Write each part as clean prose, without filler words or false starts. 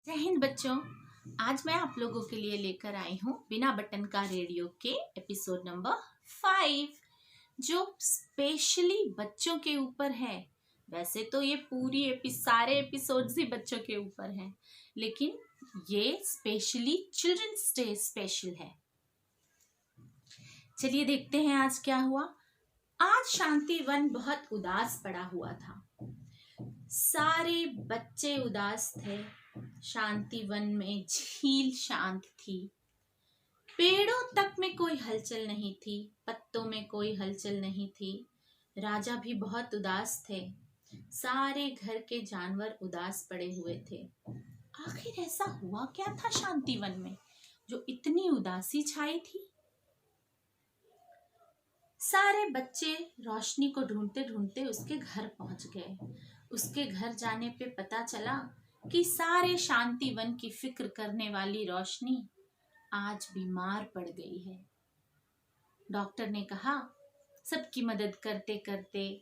जय हिंद बच्चों। आज मैं आप लोगों के लिए लेकर आई हूँ बिना बटन का रेडियो के एपिसोड नंबर 5, जो स्पेशली बच्चों के ऊपर है। वैसे तो ये सारे एपिसोड्स ही बच्चों के ऊपर हैं, लेकिन ये स्पेशली चिल्ड्रंस डे स्पेशल है। चलिए देखते हैं आज क्या हुआ। आज शांतिवन बहुत उदास पड़ा हुआ था। सारे बच्चे उदास थे। शांतिवन में झील शांत थी। पेड़ों तक में कोई हलचल नहीं थी, पत्तों में कोई हलचल नहीं थी। राजा भी बहुत उदास थे। सारे घर के जानवर उदास पड़े हुए थे। आखिर ऐसा हुआ क्या था शांतिवन में जो इतनी उदासी छाई थी? सारे बच्चे रोशनी को ढूंढते ढूंढते उसके घर पहुंच गए। उसके घर जाने पे पता चला कि सारे शांतिवन की फिक्र करने वाली रोशनी आज बीमार पड़ गई है। डॉक्टर ने कहा, सबकी मदद करते करते,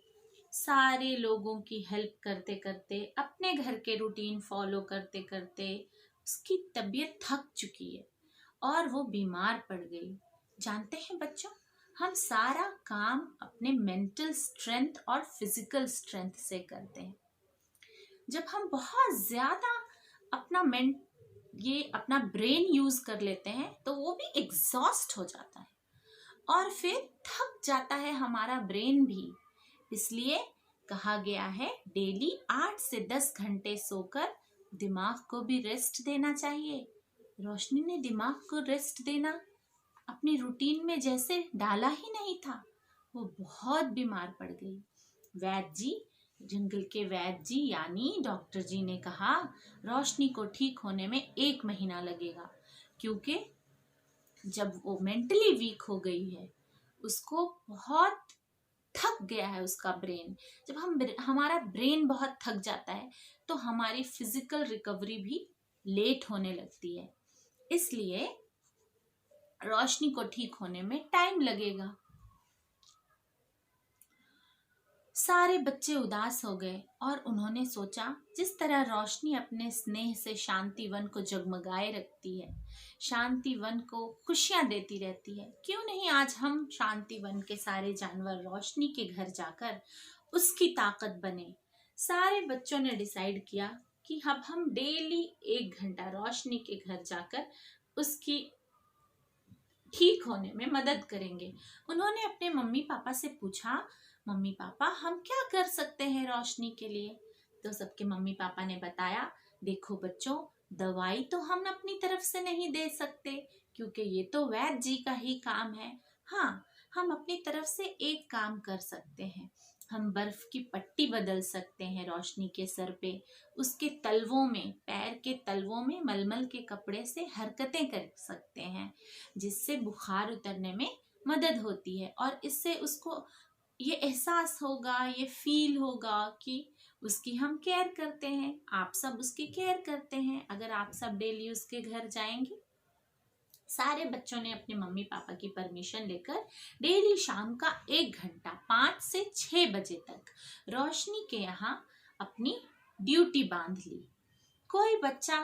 सारे लोगों की हेल्प करते करते, अपने घर के रूटीन फॉलो करते करते उसकी तबीयत थक चुकी है और वो बीमार पड़ गई। जानते हैं बच्चों, हम सारा काम अपने मेंटल स्ट्रेंथ और फिजिकल स्ट्रेंथ से करते हैं। जब हम बहुत ज्यादा अपना ब्रेन यूज कर लेते हैं तो वो भी एग्जॉस्ट हो जाता है और फिर थक जाता है हमारा ब्रेन भी। इसलिए कहा गया है डेली 8 से 10 घंटे सोकर दिमाग को भी रेस्ट देना चाहिए। रोशनी ने दिमाग को रेस्ट देना अपनी रूटीन में जैसे डाला ही नहीं था। वो बहुत बीमार पड़ गई। वैद्य जी, जंगल के वैद्य जी यानी डॉक्टर जी ने कहा, रोशनी को ठीक होने में 1 महीना लगेगा, क्योंकि जब वो मेंटली वीक हो गई है, उसको बहुत थक गया है उसका ब्रेन। जब हमारा ब्रेन बहुत थक जाता है तो हमारी फिजिकल रिकवरी भी लेट होने लगती है। इसलिए रोशनी को ठीक होने में टाइम लगेगा। सारे बच्चे उदास हो गए और उन्होंने सोचा, जिस तरह रोशनी अपने स्नेह से शांतिवन को जगमगाए रखती है, शांतिवन को खुशियां देती रहती है, क्यों नहीं आज हम शांतिवन के सारे जानवर रोशनी के घर जाकर उसकी ताकत बने। सारे बच्चों ने डिसाइड किया कि अब हम डेली 1 घंटा रोशनी के घर जाकर उसकी ठीक होने में मदद करेंगे। उन्होंने अपने मम्मी पापा से पूछा, मम्मी पापा हम क्या कर सकते हैं रोशनी के लिए? तो सबके मम्मी पापा ने बताया, देखो बच्चों, दवाई तो हम अपनी तरफ से नहीं दे सकते क्योंकि ये तो वैद्य जी का ही काम है। हाँ, हम अपनी तरफ से एक काम कर सकते हैं, हम बर्फ की पट्टी बदल सकते हैं रोशनी के सर पे। उसके तलवों में, पैर के तलवों में मलमल के कपड़े से हरकतें कर सकते हैं, जिससे बुखार उतरने में मदद होती है और इससे उसको ये एहसास होगा, ये फील होगा कि उसकी हम केयर करते हैं, आप सब उसकी केयर करते हैं अगर आप सब डेली उसके घर जाएंगे। सारे बच्चों ने अपने मम्मी पापा की परमिशन लेकर डेली शाम का 1 घंटा 5 से 6 बजे तक रोशनी के यहाँ अपनी ड्यूटी बांध ली। कोई बच्चा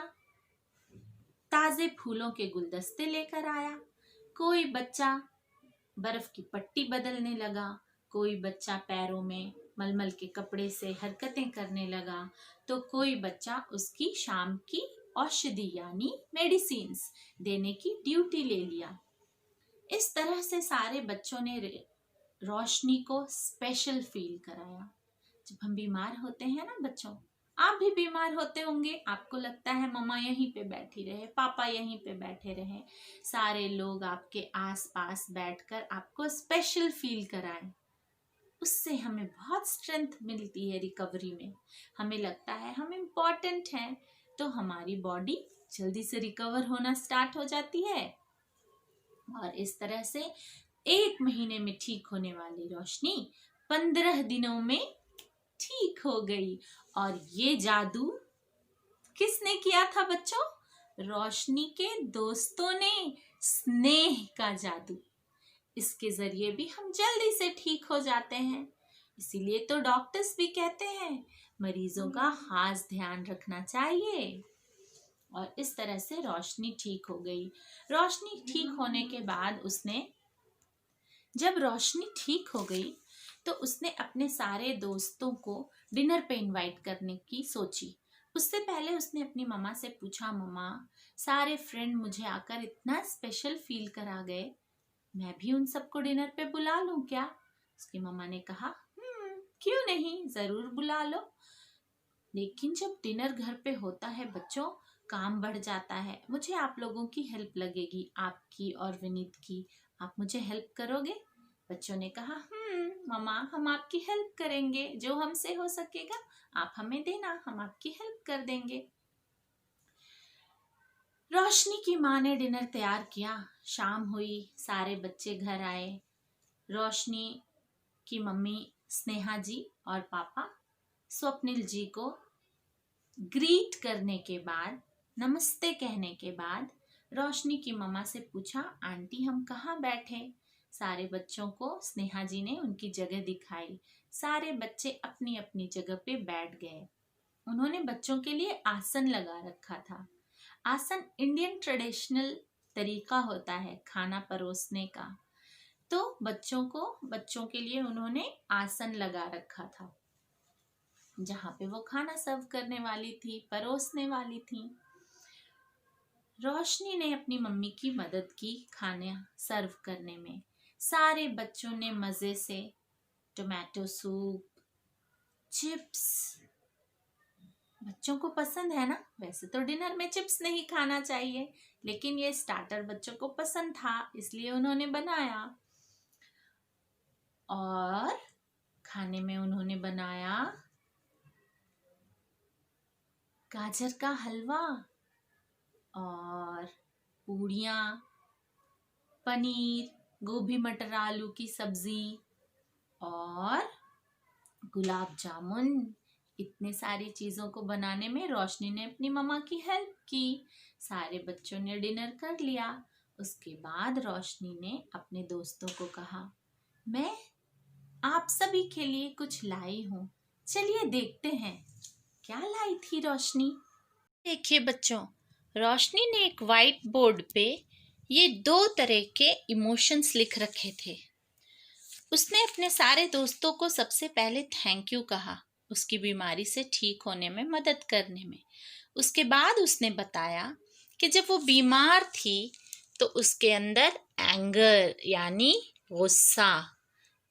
ताजे फूलों के गुलदस्ते लेकर आया, कोई बच्चा बर्फ की पट्टी बदलने लगा, कोई बच्चा पैरों में मलमल के कपड़े से हरकतें करने लगा, तो कोई बच्चा उसकी शाम की औषधि यानी मेडिसिन्स देने की ड्यूटी ले लिया। इस तरह से सारे बच्चों ने रोशनी को स्पेशल फील कराया। जब हम बीमार होते हैं ना बच्चों, आप भी बीमार होते होंगे, आपको लगता है मम्मा यहीं पे बैठी रहे, पापा यहीं पे बैठे रहे, सारे लोग आपके आसपास बैठकर आपको स्पेशल फील कराएं। उससे हमें बहुत स्ट्रेंथ मिलती है रिकवरी में। हमें लगता है हम इम्पोर्टेंट हैं, तो हमारी बॉडी जल्दी से रिकवर होना स्टार्ट हो जाती है और इस तरह से 1 महीने में ठीक होने वाली रोशनी 15 दिनों में ठीक हो गई। और ये जादू किसने किया था बच्चों? रोशनी के दोस्तों ने, स्नेह का जादू। इसके जरिए भी हम जल्दी से ठीक हो जाते हैं। इसीलिए तो डॉक्टर्स भी कहते हैं मरीजों का खास ध्यान रखना चाहिए। और इस तरह से रोशनी ठीक हो गई। रोशनी ठीक होने के बाद जब रोशनी ठीक हो गई तो उसने अपने सारे दोस्तों को डिनर पे इनवाइट करने की सोची। उससे पहले उसने अपनी मम्मा से पूछा, मम्मा सारे फ्रेंड मुझे आकर इतना स्पेशल फील करा गए, मैं भी उन सबको डिनर पे बुला लूं क्या? उसकी मम्मा ने कहा, क्यों नहीं, जरूर बुला लो। लेकिन जब डिनर घर पे होता है बच्चों, काम बढ़ जाता है। मुझे आप लोगों की हेल्प लगेगी, आपकी और विनीत की। आप मुझे हेल्प करोगे? बच्चों ने कहा, मम्मा हम आपकी हेल्प करेंगे, जो हमसे हो सकेगा आप हमें देना, हम आपकी हेल्प कर देंगे। रोशनी की माँ ने डिनर तैयार किया। शाम हुई, सारे बच्चे घर आए। रोशनी की मम्मी स्नेहा जी और पापा स्वप्निल जी को ग्रीट करने के बाद, नमस्ते कहने के बाद रोशनी की मम्मा से पूछा, आंटी हम कहाँ बैठे? सारे बच्चों को स्नेहा जी ने उनकी जगह दिखाई। सारे बच्चे अपनी अपनी जगह पे बैठ गए। उन्होंने बच्चों के लिए आसन लगा रखा था। आसन इंडियन ट्रेडिशनल तरीका होता है खाना परोसने का। तो बच्चों के लिए उन्होंने आसन लगा रखा था, जहाँ पे वो खाना सर्व करने वाली थी, परोसने वाली थी। रोशनी ने अपनी मम्मी की मदद की खाना सर्व करने में। सारे बच्चों ने मजे से टोमेटो सूप, चिप्स, बच्चों को पसंद है ना, वैसे तो डिनर में चिप्स नहीं खाना चाहिए, लेकिन ये स्टार्टर बच्चों को पसंद था इसलिए उन्होंने बनाया। और खाने में उन्होंने बनाया गाजर का हलवा और पूड़ियाँ, पनीर, गोभी मटर आलू की सब्जी और गुलाब जामुन। इतने सारी चीज़ों को बनाने में रोशनी ने अपनी मम्मा की हेल्प की। सारे बच्चों ने डिनर कर लिया। उसके बाद रोशनी ने अपने दोस्तों को कहा, मैं आप सभी के लिए कुछ लाई हूँ, चलिए देखते हैं। क्या लाई थी रोशनी? देखिए बच्चों, रोशनी ने एक वाइट बोर्ड पे ये 2 तरह के इमोशंस लिख रखे थे। उसने अपने सारे दोस्तों को सबसे पहले थैंक यू कहा, उसकी बीमारी से ठीक होने में मदद करने में। उसके बाद उसने बताया कि जब वो बीमार थी तो उसके अंदर एंगर यानी गुस्सा,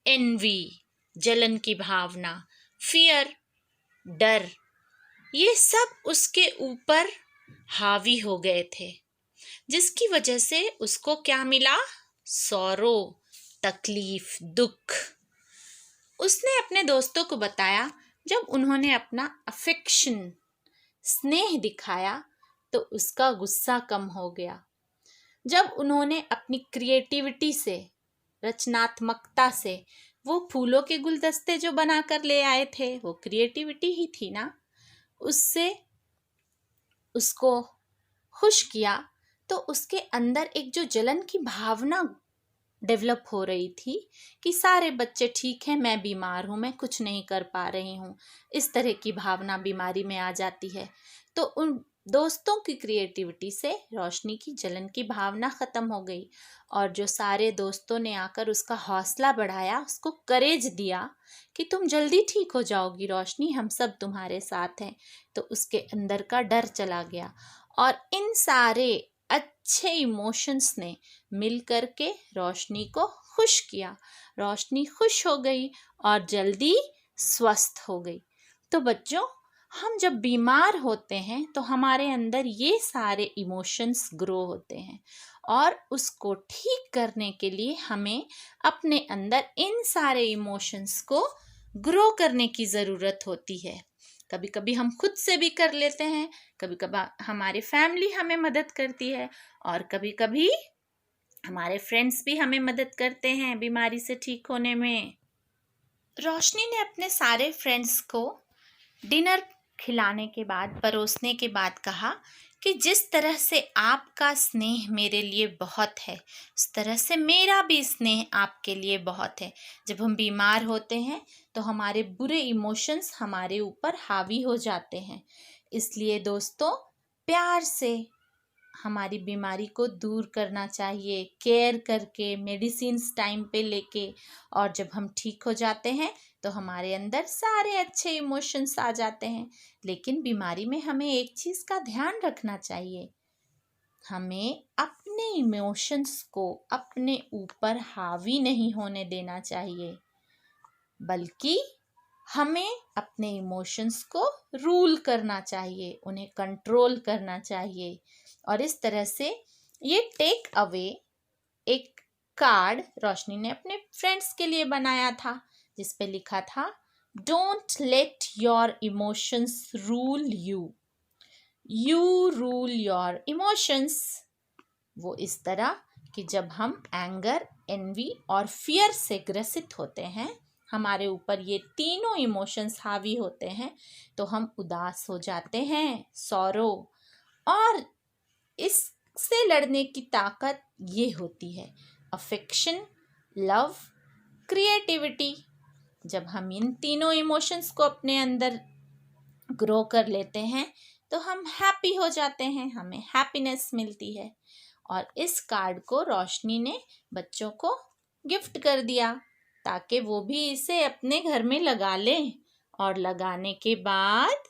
एनवी जलन की भावना, फियर डर, ये सब उसके ऊपर हावी हो गए थे, जिसकी वजह से उसको क्या मिला? सौरो, तकलीफ, दुख। उसने अपने दोस्तों को बताया, जब उन्होंने अपना अफेक्शन, स्नेह दिखाया तो उसका गुस्सा कम हो गया। जब उन्होंने अपनी क्रिएटिविटी से, रचनात्मकता से, वो फूलों के गुलदस्ते जो बनाकर ले आए थे, वो क्रिएटिविटी ही थी ना, उससे उसको खुश किया तो उसके अंदर एक जो जलन की भावना डेवलप हो रही थी कि सारे बच्चे ठीक हैं, मैं बीमार हूँ, मैं कुछ नहीं कर पा रही हूँ, इस तरह की भावना बीमारी में आ जाती है। तो उन दोस्तों की क्रिएटिविटी से रोशनी की जलन की भावना ख़त्म हो गई और जो सारे दोस्तों ने आकर उसका हौसला बढ़ाया, उसको करेज दिया कि तुम जल्दी ठीक हो जाओगी रोशनी, हम सब तुम्हारे साथ हैं, तो उसके अंदर का डर चला गया। और इन सारे अच्छे इमोशंस ने मिल करके रोशनी को खुश किया। रोशनी खुश हो गई और जल्दी स्वस्थ हो गई। तो बच्चों, हम जब बीमार होते हैं तो हमारे अंदर ये सारे इमोशंस ग्रो होते हैं और उसको ठीक करने के लिए हमें अपने अंदर इन सारे इमोशंस को ग्रो करने की ज़रूरत होती है। कभी कभी हम खुद से भी कर लेते हैं, कभी कभी हमारी फैमिली हमें मदद करती है और कभी कभी हमारे फ्रेंड्स भी हमें मदद करते हैं बीमारी से ठीक होने में। रोशनी ने अपने सारे फ्रेंड्स को डिनर खिलाने के बाद, परोसने के बाद कहा कि जिस तरह से आपका स्नेह मेरे लिए बहुत है, उस तरह से मेरा भी स्नेह आपके लिए बहुत है। जब हम बीमार होते हैं तो हमारे बुरे इमोशंस हमारे ऊपर हावी हो जाते हैं। इसलिए दोस्तों, प्यार से हमारी बीमारी को दूर करना चाहिए, केयर करके, मेडिसिन्स टाइम पे लेके। और जब हम ठीक हो जाते हैं तो हमारे अंदर सारे अच्छे इमोशंस आ जाते हैं। लेकिन बीमारी में हमें एक चीज़ का ध्यान रखना चाहिए, हमें अपने इमोशंस को अपने ऊपर हावी नहीं होने देना चाहिए, बल्कि हमें अपने इमोशंस को रूल करना चाहिए, उन्हें कंट्रोल करना चाहिए। और इस तरह से ये टेक अवे एक कार्ड रोशनी ने अपने फ्रेंड्स के लिए बनाया था, जिस पे लिखा था, don't let your emotions rule you, you rule your emotions. वो इस तरह कि जब हम एंगर, एनवी और फियर से ग्रसित होते हैं, हमारे ऊपर ये तीनों इमोशंस हावी होते हैं, तो हम उदास हो जाते हैं, सॉरो। और इससे लड़ने की ताकत ये होती है अफेक्शन, लव, क्रिएटिविटी। जब हम इन तीनों इमोशंस को अपने अंदर ग्रो कर लेते हैं तो हम हैप्पी हो जाते हैं, हमें हैप्पीनेस मिलती है। और इस कार्ड को रोशनी ने बच्चों को गिफ्ट कर दिया ताकि वो भी इसे अपने घर में लगा लें, और लगाने के बाद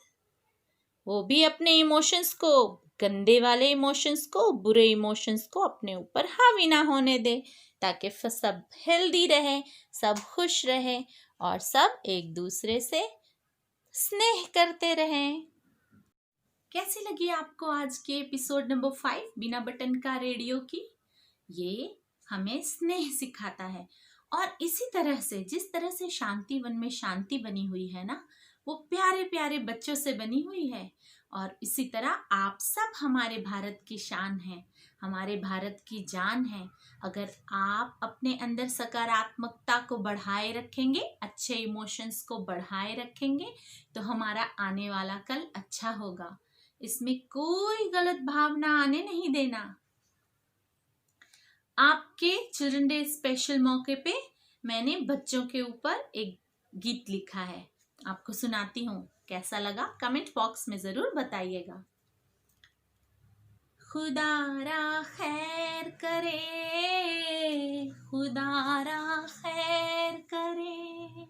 वो भी अपने इमोशंस को, गंदे वाले इमोशंस को, बुरे इमोशंस को अपने ऊपर हावी ना होने दे, ताकि सब हेल्दी रहे, सब खुश रहे और सब एक दूसरे से स्नेह करते रहें। कैसी लगी आपको आज के एपिसोड नंबर 5 बिना बटन का रेडियो की? ये हमें स्नेह सिखाता है। और इसी तरह से, जिस तरह से शांति वन में शांति बनी हुई है ना, वो प्यारे प्यारे बच्चों से बनी हुई है। और इसी तरह आप सब हमारे भारत की शान हैं, हमारे भारत की जान है। अगर आप अपने अंदर सकारात्मकता को बढ़ाए रखेंगे, अच्छे इमोशंस को बढ़ाए रखेंगे, तो हमारा आने वाला कल अच्छा होगा। इसमें कोई गलत भावना आने नहीं देना। आपके चिल्ड्रन डे स्पेशल मौके पे मैंने बच्चों के ऊपर एक गीत लिखा है, आपको सुनाती हूँ। कैसा लगा कमेंट बॉक्स में जरूर बताइएगा। खुदारा खैर करे, खुदारा खैर करे,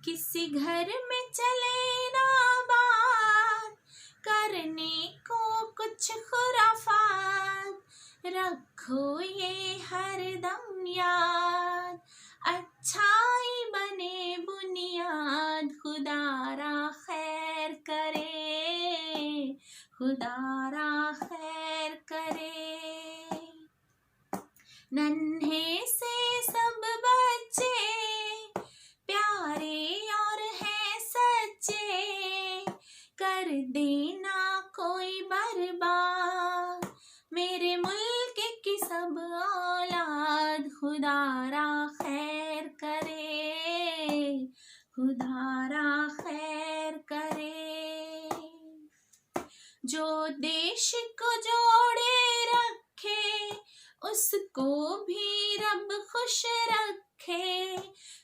किसी घर में चले ना बात, करने को कुछ खुराफात, रखो ये हरदम याद, अच्छाई बने बुनियाद, खुदारा खैर करे, खुदारा खैर करे। नन्हे से सब बच्चे प्यारे और हैं सच्चे, कर देना कोई बर्बाद, मेरे मुल्क की सब औलाद, खुदारा खैर करे, खुदारा खैर करे। जो देश को जोड़े रखे, उसको भी रब खुश रखे,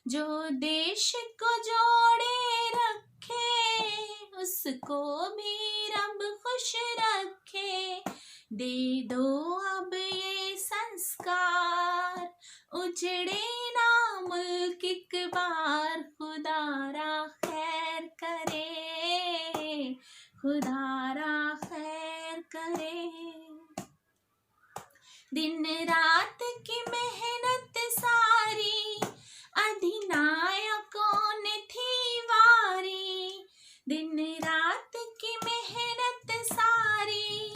जो देश को जोड़े रखे, उसको भी रब खुश रखे। दे दो अब ये संस्कार, उजड़े ना मुल्क एक बार, खुदारा खैर करे, खुदारा खैर करे। दिन रात की मेहनत सारी, अधिनायकों ने थी वारी, दिन रात की मेहनत सारी,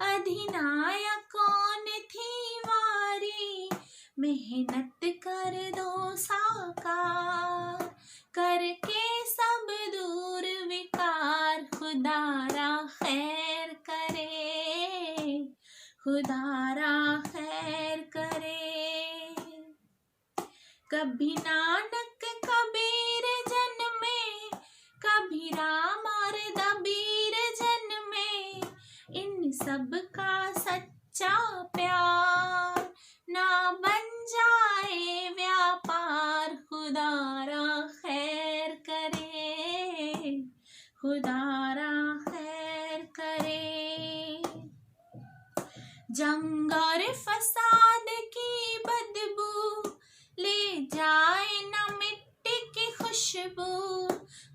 अधिनायकों ने थी वारी, मेहनत कर दो साकार, करके सब दूर विकार, खुदारा खैर करे, खुदारा खैर करे। कभी नानक कबीर जन्मे, कभी राम और दबीर जन्मे, इन सब का सच्चा प्यार ना बन जाए व्यापार, खुदारा खैर करे, खुदारा खैर करे। जंग और फसाद की बदबू ले जाए न मिट्टी की खुशबू,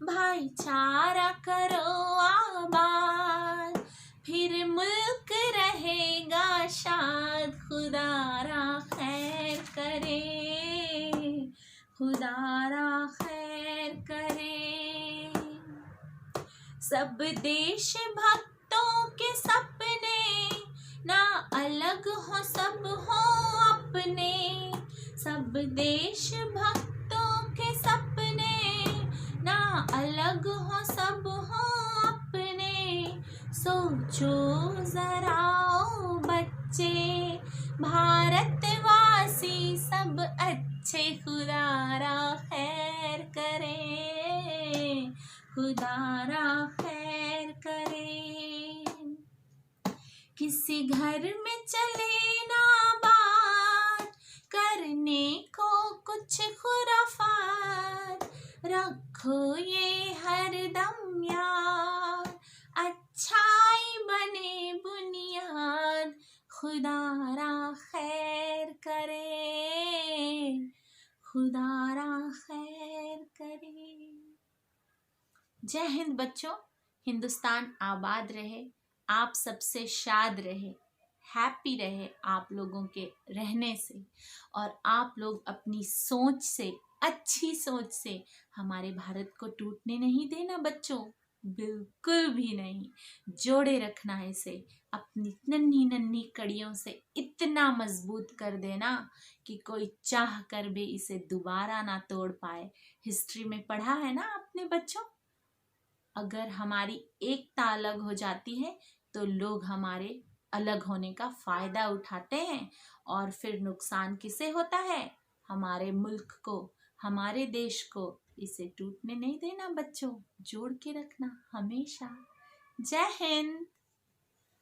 भाईचारा करो आबाद, फिर मुल्क रहेगा शाद। खुदारा खैर करे, खुदारा खैर करे। सब देश भक्तों के सपने ना अलग हो, सब हो अपने। सब देश भक्तों के सपने ना अलग हो, सब हो अपने। सोचो जरा ओ बच्चे, भारतवासी सब अच्छे। खुदारा खैर करे, खुदारा खैर करे। किसी घर में चले ना बात, करने को कुछ खुराफात, रखो ये हरदम याद, अच्छाई बने बुनियाद। खुदारा खैर करे, खुदारा खैर करे। जय हिंद बच्चों। हिंदुस्तान आबाद रहे, आप सबसे शाद रहे, हैप्पी रहे आप लोगों के रहने से, और आप लोग अपनी सोच से, अच्छी सोच से हमारे भारत को टूटने नहीं देना बच्चों, बिल्कुल भी नहीं। जोड़े रखना है इसे, अपनी नन्ही नन्ही कड़ियों से इतना मजबूत कर देना कि कोई चाह कर भी इसे दोबारा ना तोड़ पाए। हिस्ट्री में पढ़ा है ना आपने बच्चों, अगर हमारी एकता अलग हो जाती है तो लोग हमारे अलग होने का फायदा उठाते हैं, और फिर नुकसान किसे होता है? हमारे मुल्क को, हमारे देश को। इसे टूटने नहीं देना बच्चों, जोड़ के रखना हमेशा। जय हिंद,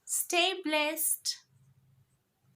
स्टे ब्लेस्ड।